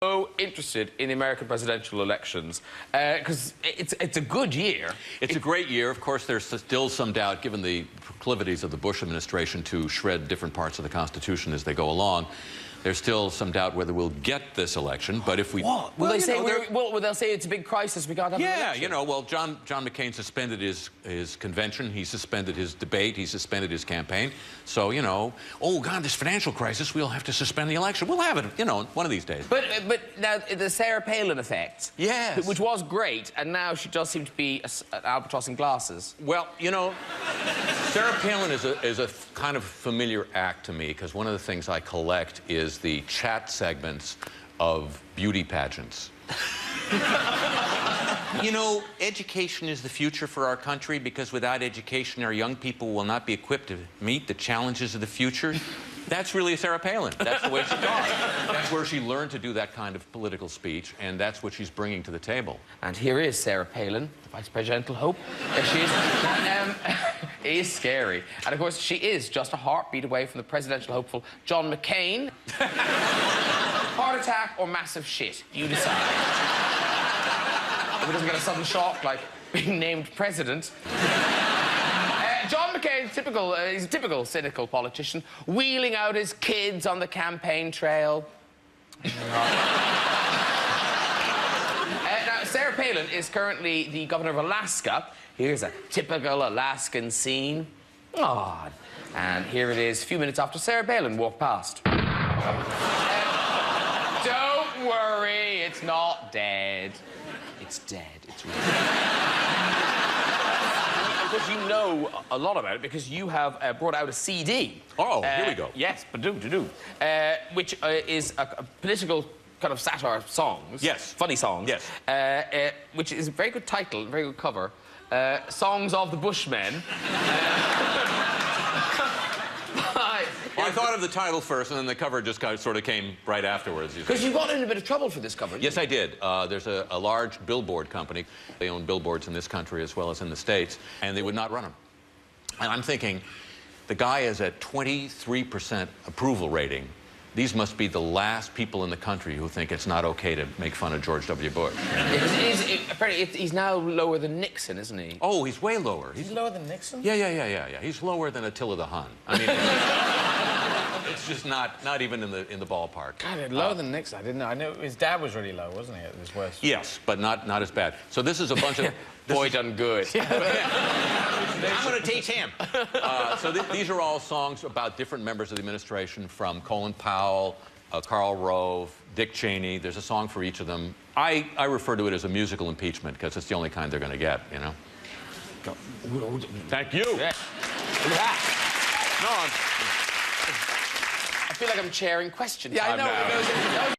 so interested in the American presidential elections because it's a good year. It's a great year. Of course, there's still some doubt, given the proclivities of the Bush administration to shred different parts of the Constitution as they go along. There's still some doubt whether we'll get this election, but if we... What? Will they say they'll say it's a big crisis, we can't have an election? Yeah, you know, well, John McCain suspended his convention, he suspended his debate, he suspended his campaign. So, you know, oh, God, this financial crisis, we'll have to suspend the election. We'll have it, you know, one of these days. But now, the Sarah Palin effect... Yes. Which was great, and now she does seem to be an albatross in glasses. Well, you know, Sarah Palin is a kind of familiar act to me, because one of the things I collect is the chat segments of beauty pageants. You know, education is the future for our country, because without education, our young people will not be equipped to meet the challenges of the future. That's really Sarah Palin. That's the way she talks. That's where she learned to do that kind of political speech, and that's what she's bringing to the table. And here is Sarah Palin, the vice presidential hope. There she is. It is scary. And, of course, she is just a heartbeat away from the presidential hopeful John McCain. Heart attack or massive shit. You decide. If he doesn't get a sudden shock like being named president. John McCain, he's a typical cynical politician, wheeling out his kids on the campaign trail. Now, Sarah Palin is currently the governor of Alaska. Here's a typical Alaskan scene. Oh, and here it is, a few minutes after Sarah Palin walked past. Don't worry, it's not dead. It's dead. It's really Because you know a lot about it, because you have brought out a CD. Oh, here we go. Yes, which is a political kind of satire songs. Yes. Funny songs. Yes. Which is a very good title, very good cover. Songs of the Bushmen. Well, I thought of the title first, and then the cover just sort of came right afterwards. Because you got in a bit of trouble for this cover, didn't Yes, you? I did. There's a large billboard company. They own billboards in this country as well as in the States, and they would not run them. And I'm thinking, the guy is at 23% approval rating. These must be the last people in the country who think it's not okay to make fun of George W. Bush. Yeah, apparently, he's now lower than Nixon, isn't he? Oh, he's way lower. He's lower than Nixon? Yeah. He's lower than Attila the Hun. I mean, it's just not even in the ballpark. God, lower than Nixon. I didn't know. I knew his dad was really low, wasn't he, at his worst? Yes, but not as bad. So this is a bunch of... Boy done good. I'm going to teach him. So these are all songs about different members of the administration, from Colin Powell, Karl Rove, Dick Cheney. There's a song for each of them. I refer to it as a musical impeachment, because it's the only kind they're going to get, you know? Thank you. Yeah. No, I feel like I'm chairing question time now.